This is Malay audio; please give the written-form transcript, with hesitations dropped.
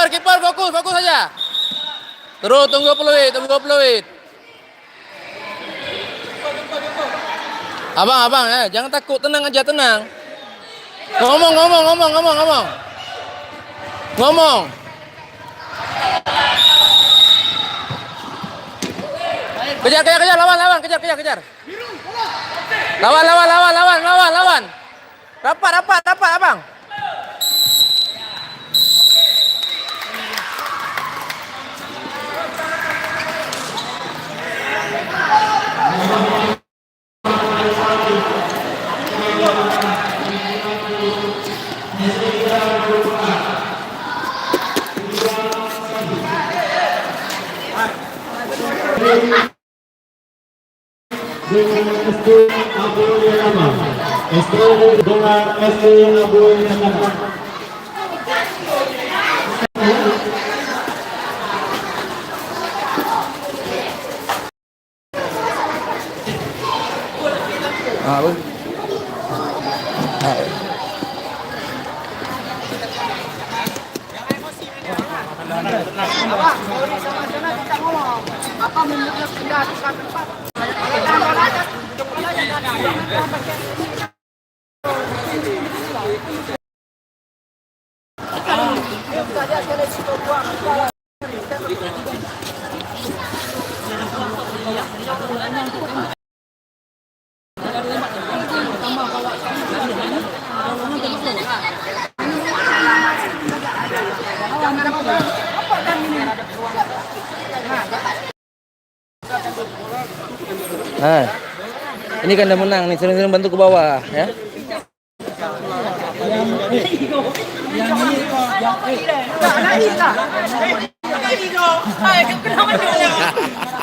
Kiper, fokus saja. Terus tunggu peluit. Abang, jangan takut, tenang aja, tenang. Ngomong. Kejar, lawan, kejar. Lawan. Rapat, abang. Dengan SD Abu Yama, dengan SD Abu Yama. Apa menurut sudah tempat. Nah, ini kan udah menang nih, sering-sering bantu ke bawah ya. Yang ini